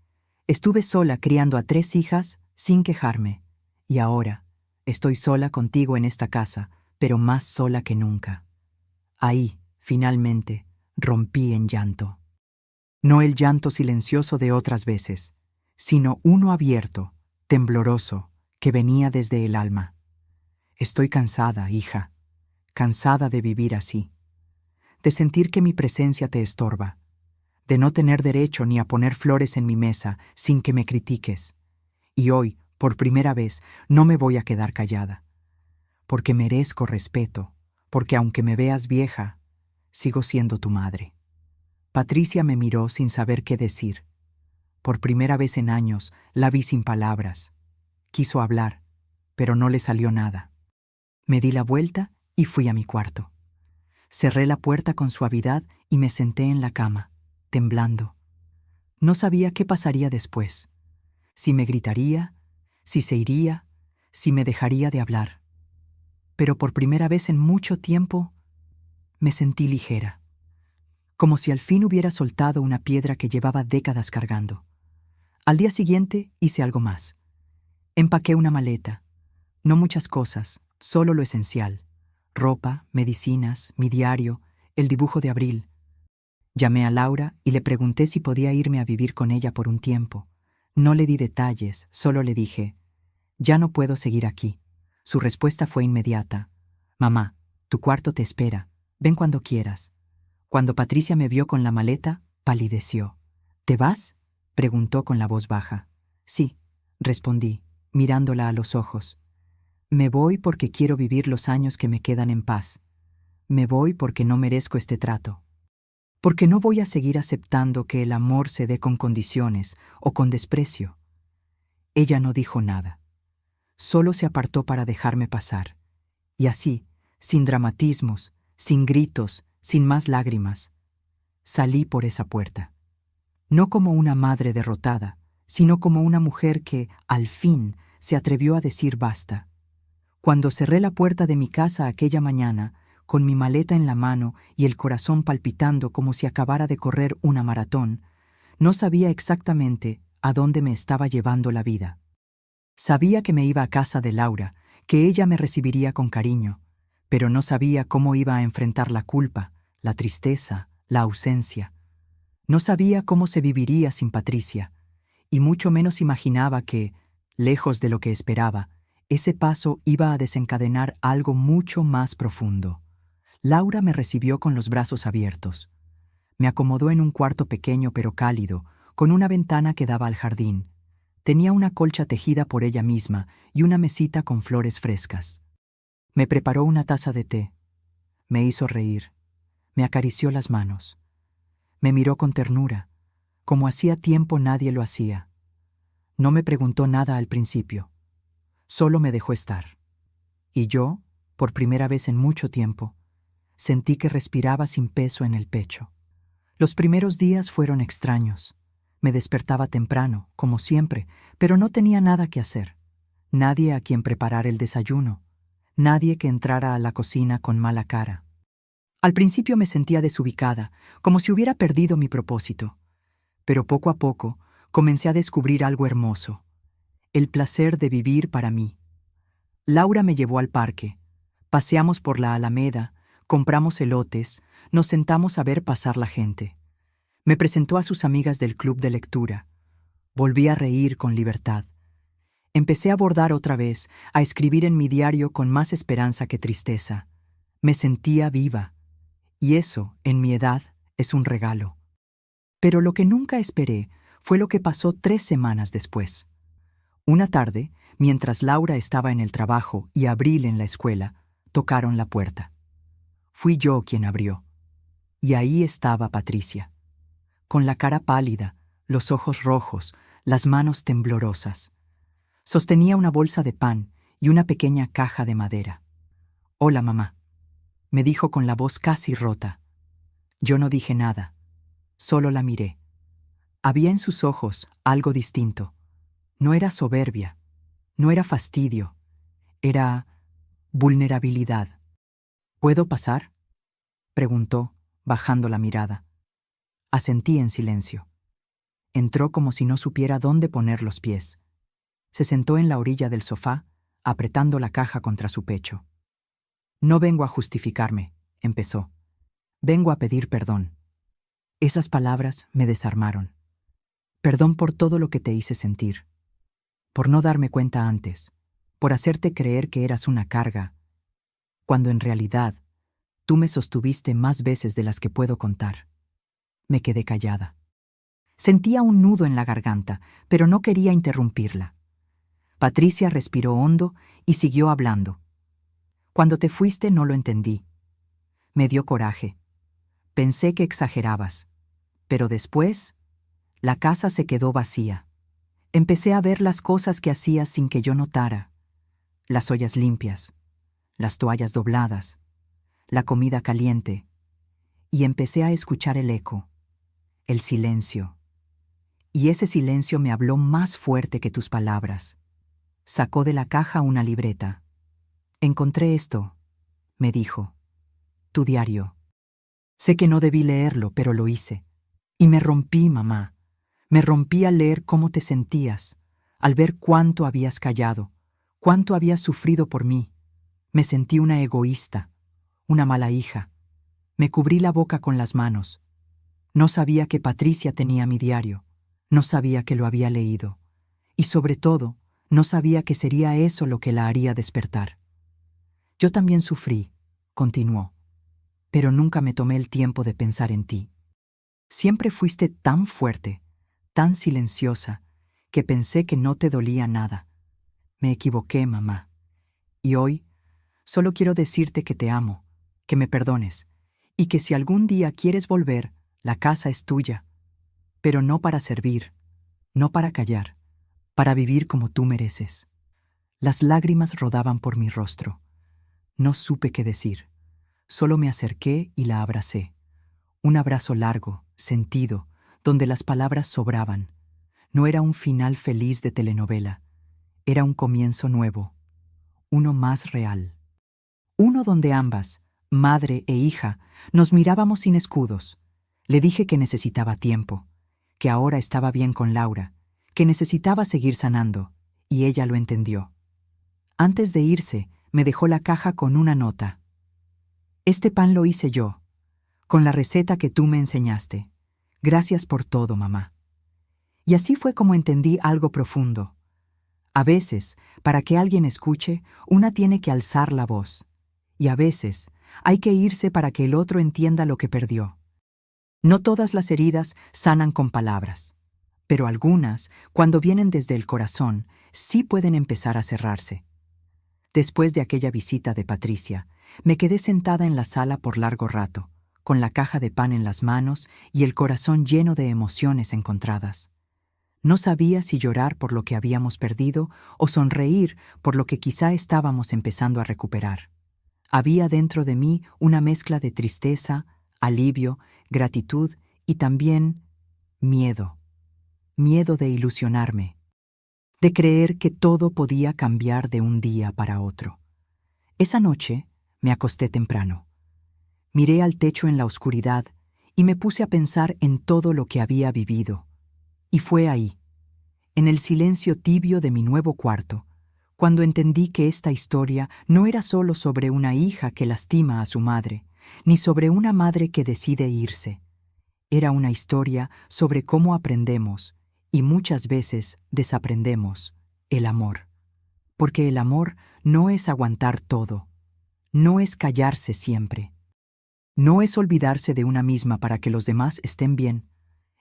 Estuve sola criando a 3 hijas sin quejarme. Y ahora estoy sola contigo en esta casa, pero más sola que nunca». Ahí, finalmente, rompí en llanto. No el llanto silencioso de otras veces, sino uno abierto, tembloroso, que venía desde el alma. «Estoy cansada, hija, cansada de vivir así, de sentir que mi presencia te estorba, de no tener derecho ni a poner flores en mi mesa sin que me critiques. Y hoy, por primera vez, no me voy a quedar callada, porque merezco respeto, porque aunque me veas vieja, sigo siendo tu madre». Patricia me miró sin saber qué decir. Por primera vez en años la vi sin palabras. Quiso hablar, pero no le salió nada. Me di la vuelta y fui a mi cuarto. Cerré la puerta con suavidad y me senté en la cama, temblando. No sabía qué pasaría después. Si me gritaría, si se iría, si me dejaría de hablar. Pero por primera vez en mucho tiempo me sentí ligera, como si al fin hubiera soltado una piedra que llevaba décadas cargando. Al día siguiente hice algo más. Empaqué una maleta. No muchas cosas, solo lo esencial: ropa, medicinas, mi diario, el dibujo de Abril. Llamé a Laura y le pregunté si podía irme a vivir con ella por un tiempo. No le di detalles, solo le dije: Ya no puedo seguir aquí. Su respuesta fue inmediata. Mamá, tu cuarto te espera. Ven cuando quieras. Cuando Patricia me vio con la maleta, palideció. ¿Te vas?, preguntó con la voz baja. Sí, respondí, mirándola a los ojos. Me voy porque quiero vivir los años que me quedan en paz. Me voy porque no merezco este trato. Porque no voy a seguir aceptando que el amor se dé con condiciones o con desprecio. Ella no dijo nada. Solo se apartó para dejarme pasar. Y así, sin dramatismos, sin gritos, sin más lágrimas, salí por esa puerta. No como una madre derrotada, sino como una mujer que, al fin, se atrevió a decir basta. Cuando cerré la puerta de mi casa aquella mañana, con mi maleta en la mano y el corazón palpitando como si acabara de correr una maratón, no sabía exactamente a dónde me estaba llevando la vida. Sabía que me iba a casa de Laura, que ella me recibiría con cariño, pero no sabía cómo iba a enfrentar la culpa, la tristeza, la ausencia. No sabía cómo se viviría sin Patricia, y mucho menos imaginaba que, lejos de lo que esperaba, ese paso iba a desencadenar algo mucho más profundo. Laura me recibió con los brazos abiertos. Me acomodó en un cuarto pequeño pero cálido, con una ventana que daba al jardín. Tenía una colcha tejida por ella misma y una mesita con flores frescas. Me preparó una taza de té. Me hizo reír. Me acarició las manos. Me miró con ternura, como hacía tiempo nadie lo hacía. No me preguntó nada al principio. Solo me dejó estar. Y yo, por primera vez en mucho tiempo, sentí que respiraba sin peso en el pecho. Los primeros días fueron extraños. Me despertaba temprano, como siempre, pero no tenía nada que hacer. Nadie a quien preparar el desayuno. Nadie que entrara a la cocina con mala cara. Al principio me sentía desubicada, como si hubiera perdido mi propósito. Pero poco a poco comencé a descubrir algo hermoso. El placer de vivir para mí. Laura me llevó al parque. Paseamos por la Alameda, compramos elotes, nos sentamos a ver pasar la gente. Me presentó a sus amigas del club de lectura. Volví a reír con libertad. Empecé a bordar otra vez, a escribir en mi diario con más esperanza que tristeza. Me sentía viva. Y eso, en mi edad, es un regalo. Pero lo que nunca esperé fue lo que pasó 3 semanas después. Una tarde, mientras Laura estaba en el trabajo y Abril en la escuela, tocaron la puerta. Fui yo quien abrió. Y ahí estaba Patricia, con la cara pálida, los ojos rojos, las manos temblorosas. Sostenía una bolsa de pan y una pequeña caja de madera. «Hola, mamá», me dijo con la voz casi rota. Yo no dije nada, solo la miré. Había en sus ojos algo distinto. No era soberbia, no era fastidio, era vulnerabilidad. «¿Puedo pasar?», preguntó, bajando la mirada. Asentí en silencio. Entró como si no supiera dónde poner los pies. Se sentó en la orilla del sofá, apretando la caja contra su pecho. «No vengo a justificarme», empezó. «Vengo a pedir perdón». Esas palabras me desarmaron. Perdón por todo lo que te hice sentir. Por no darme cuenta antes. Por hacerte creer que eras una carga, cuando en realidad tú me sostuviste más veces de las que puedo contar. Me quedé callada. Sentía un nudo en la garganta, pero no quería interrumpirla. Patricia respiró hondo y siguió hablando. «Cuando te fuiste no lo entendí. Me dio coraje. Pensé que exagerabas. Pero después, la casa se quedó vacía. Empecé a ver las cosas que hacías sin que yo notara. Las ollas limpias, las toallas dobladas, la comida caliente. Y empecé a escuchar el eco, el silencio. Y ese silencio me habló más fuerte que tus palabras. Sacó de la caja una libreta. «Encontré esto», me dijo. «Tu diario. Sé que no debí leerlo, pero lo hice. Y me rompí, mamá. Me rompí al leer cómo te sentías, al ver cuánto habías callado, cuánto habías sufrido por mí. Me sentí una egoísta, una mala hija. Me cubrí la boca con las manos. No sabía que Patricia tenía mi diario. No sabía que lo había leído. Y sobre todo, No sabía que sería eso lo que la haría despertar. Yo también sufrí, continuó, pero nunca me tomé el tiempo de pensar en ti. Siempre fuiste tan fuerte, tan silenciosa, que pensé que no te dolía nada. Me equivoqué, mamá. Y hoy solo quiero decirte que te amo, que me perdones, y que si algún día quieres volver, la casa es tuya. Pero no para servir, no para callar, para vivir como tú mereces. Las lágrimas rodaban por mi rostro. No supe qué decir. Solo me acerqué y la abracé. Un abrazo largo, sentido, donde las palabras sobraban. No era un final feliz de telenovela. Era un comienzo nuevo, uno más real. Uno donde ambas, madre e hija, nos mirábamos sin escudos. Le dije que necesitaba tiempo, que ahora estaba bien con Laura, que necesitaba seguir sanando, y ella lo entendió. Antes de irse, me dejó la caja con una nota. Este pan lo hice yo, con la receta que tú me enseñaste. Gracias por todo, mamá. Y así fue como entendí algo profundo. A veces, para que alguien escuche, una tiene que alzar la voz. Y a veces, hay que irse para que el otro entienda lo que perdió. No todas las heridas sanan con palabras, pero algunas, cuando vienen desde el corazón, sí pueden empezar a cerrarse. Después de aquella visita de Patricia, me quedé sentada en la sala por largo rato, con la caja de pan en las manos y el corazón lleno de emociones encontradas. No sabía si llorar por lo que habíamos perdido o sonreír por lo que quizá estábamos empezando a recuperar. Había dentro de mí una mezcla de tristeza, alivio, gratitud y también miedo. Miedo de ilusionarme, de creer que todo podía cambiar de un día para otro. Esa noche me acosté temprano. Miré al techo en la oscuridad y me puse a pensar en todo lo que había vivido. Y fue ahí, en el silencio tibio de mi nuevo cuarto, cuando entendí que esta historia no era solo sobre una hija que lastima a su madre, ni sobre una madre que decide irse. Era una historia sobre cómo aprendemos, y muchas veces desaprendemos, el amor. Porque el amor no es aguantar todo, no es callarse siempre. No es olvidarse de una misma para que los demás estén bien.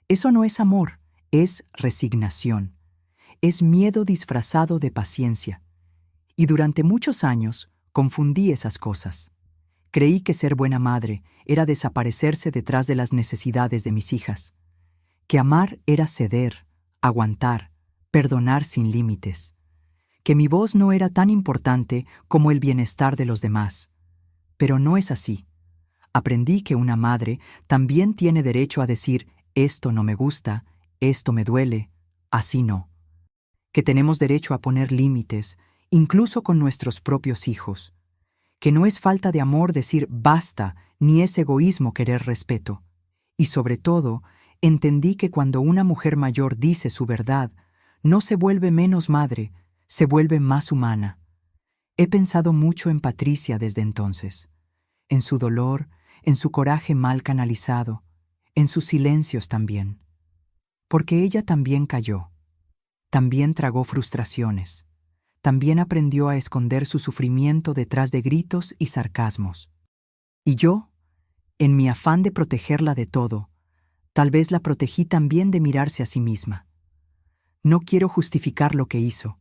Eso no es amor, es resignación. Es miedo disfrazado de paciencia. Y durante muchos años confundí esas cosas. Creí que ser buena madre era desaparecerse detrás de las necesidades de mis hijas. Que amar era ceder, aguantar, perdonar sin límites. Que mi voz no era tan importante como el bienestar de los demás. Pero no es así. Aprendí que una madre también tiene derecho a decir, esto no me gusta, esto me duele, así no. Que tenemos derecho a poner límites, incluso con nuestros propios hijos. Que no es falta de amor decir basta, ni es egoísmo querer respeto. Y sobre todo, entendí que cuando una mujer mayor dice su verdad, no se vuelve menos madre, se vuelve más humana. He pensado mucho en Patricia desde entonces, en su dolor, en su coraje mal canalizado, en sus silencios también. Porque ella también cayó, también tragó frustraciones, también aprendió a esconder su sufrimiento detrás de gritos y sarcasmos. Y yo, en mi afán de protegerla de todo, tal vez la protegí también de mirarse a sí misma. No quiero justificar lo que hizo,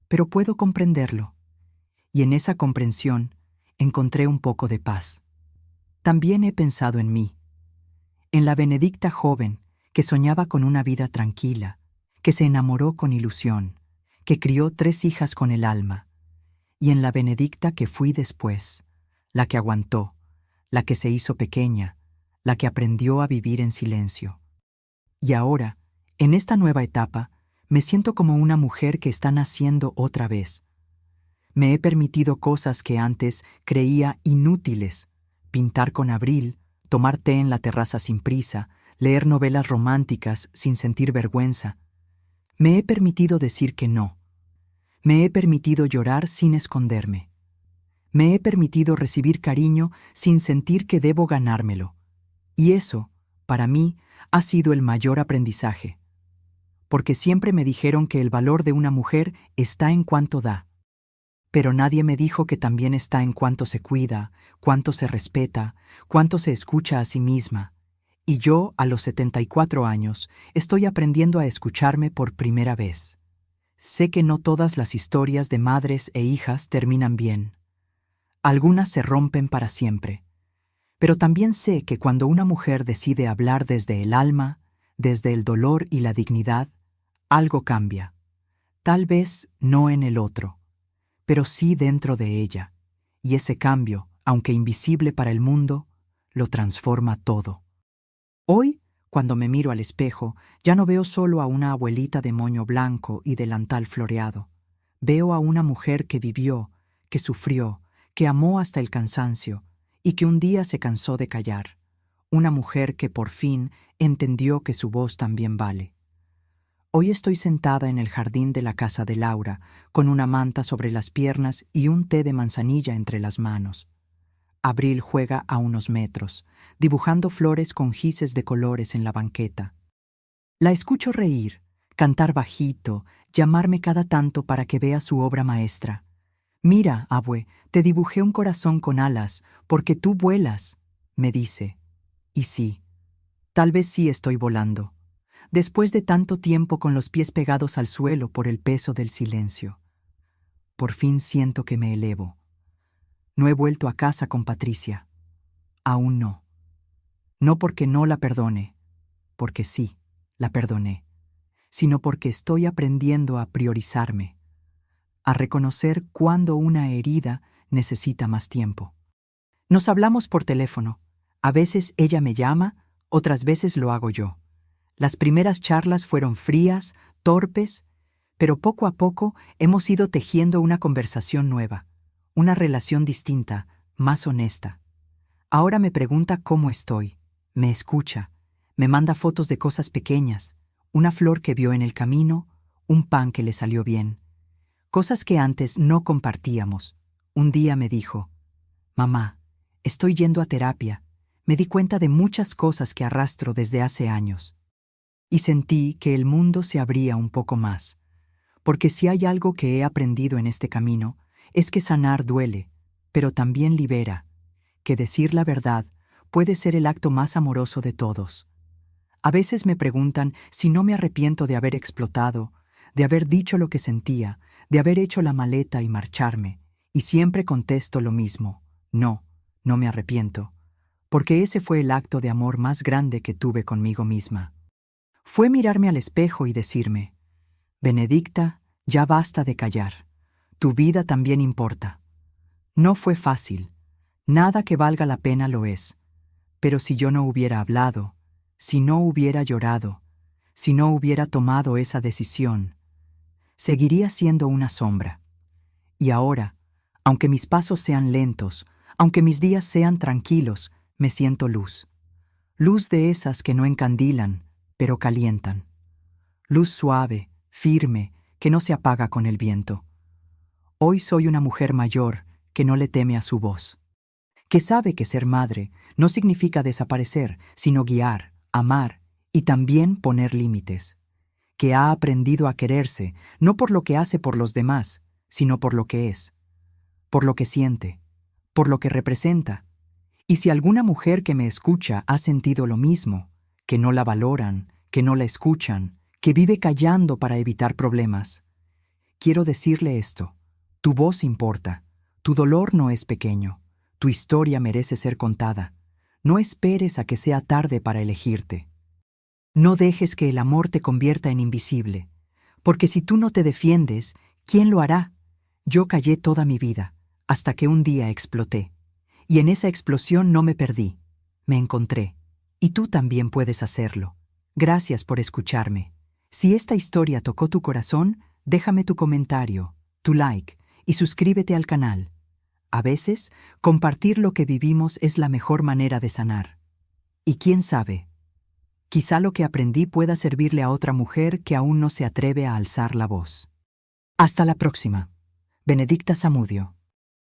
pero puedo comprenderlo. Y en esa comprensión encontré un poco de paz. También he pensado en mí, en la Benedicta joven que soñaba con una vida tranquila, que se enamoró con ilusión, que crió 3 hijas con el alma, y en la Benedicta que fui después, la que aguantó, la que se hizo pequeña, la que aprendió a vivir en silencio. Y ahora, en esta nueva etapa, me siento como una mujer que está naciendo otra vez. Me he permitido cosas que antes creía inútiles: pintar con Abril, tomar té en la terraza sin prisa, leer novelas románticas sin sentir vergüenza. Me he permitido decir que no. Me he permitido llorar sin esconderme. Me he permitido recibir cariño sin sentir que debo ganármelo. Y eso, para mí, ha sido el mayor aprendizaje. porque siempre me dijeron que el valor de una mujer está en cuánto da. Pero nadie me dijo que también está en cuánto se cuida, cuánto se respeta, cuánto se escucha a sí misma. Y yo, a los 74 años, estoy aprendiendo a escucharme por primera vez. Sé que no todas las historias de madres e hijas terminan bien. Algunas se rompen para siempre. Pero también sé que cuando una mujer decide hablar desde el alma, desde el dolor y la dignidad, algo cambia. Tal vez no en el otro, pero sí dentro de ella. Y ese cambio, aunque invisible para el mundo, lo transforma todo. Hoy, cuando me miro al espejo, ya no veo solo a una abuelita de moño blanco y delantal floreado. Veo a una mujer que vivió, que sufrió, que amó hasta el cansancio y que un día se cansó de callar. Una mujer que por fin entendió que su voz también vale. Hoy estoy sentada en el jardín de la casa de Laura, con una manta sobre las piernas y un té de manzanilla entre las manos. Abril juega a unos metros, dibujando flores con gises de colores en la banqueta. La escucho reír, cantar bajito, llamarme cada tanto para que vea su obra maestra. «Mira, abue, te dibujé un corazón con alas, porque tú vuelas», me dice. Y sí, tal vez sí estoy volando. Después de tanto tiempo con los pies pegados al suelo por el peso del silencio. Por fin siento que me elevo. No he vuelto a casa con Patricia. Aún no. No porque no la perdone, porque sí, la perdoné, sino porque estoy aprendiendo a priorizarme, a reconocer cuándo una herida necesita más tiempo. Nos hablamos por teléfono. A veces ella me llama, otras veces lo hago yo. Las primeras charlas fueron frías, torpes, pero poco a poco hemos ido tejiendo una conversación nueva, una relación distinta, más honesta. Ahora me pregunta cómo estoy, me escucha, me manda fotos de cosas pequeñas, una flor que vio en el camino, un pan que le salió bien. Cosas que antes no compartíamos. Un día me dijo: «Mamá, estoy yendo a terapia. Me di cuenta de muchas cosas que arrastro desde hace años». Y sentí que el mundo se abría un poco más. Porque si hay algo que he aprendido en este camino, es que sanar duele, pero también libera, que decir la verdad puede ser el acto más amoroso de todos. A veces me preguntan si no me arrepiento de haber explotado, de haber dicho lo que sentía, de haber hecho la maleta y marcharme, y siempre contesto lo mismo: no, no me arrepiento, porque ese fue el acto de amor más grande que tuve conmigo misma. Fue mirarme al espejo y decirme: «Benedicta, ya basta de callar. Tu vida también importa». No fue fácil. Nada que valga la pena lo es. Pero si yo no hubiera hablado, si no hubiera llorado, si no hubiera tomado esa decisión, seguiría siendo una sombra. Y ahora, aunque mis pasos sean lentos, aunque mis días sean tranquilos, me siento luz. Luz de esas que no encandilan, pero calientan. Luz suave, firme, que no se apaga con el viento. Hoy soy una mujer mayor que no le teme a su voz, que sabe que ser madre no significa desaparecer, sino guiar, amar y también poner límites, que ha aprendido a quererse no por lo que hace por los demás, sino por lo que es, por lo que siente, por lo que representa. Y si alguna mujer que me escucha ha sentido lo mismo, que no la valoran, que no la escuchan, que vive callando para evitar problemas, quiero decirle esto: tu voz importa, tu dolor no es pequeño, tu historia merece ser contada. No esperes a que sea tarde para elegirte. No dejes que el amor te convierta en invisible, porque si tú no te defiendes, ¿quién lo hará? Yo callé toda mi vida, hasta que un día exploté. Y en esa explosión no me perdí, me encontré. Y tú también puedes hacerlo. Gracias por escucharme. Si esta historia tocó tu corazón, déjame tu comentario, tu like y suscríbete al canal. A veces, compartir lo que vivimos es la mejor manera de sanar. Y quién sabe, quizá lo que aprendí pueda servirle a otra mujer que aún no se atreve a alzar la voz. Hasta la próxima. Benedicta Zamudio.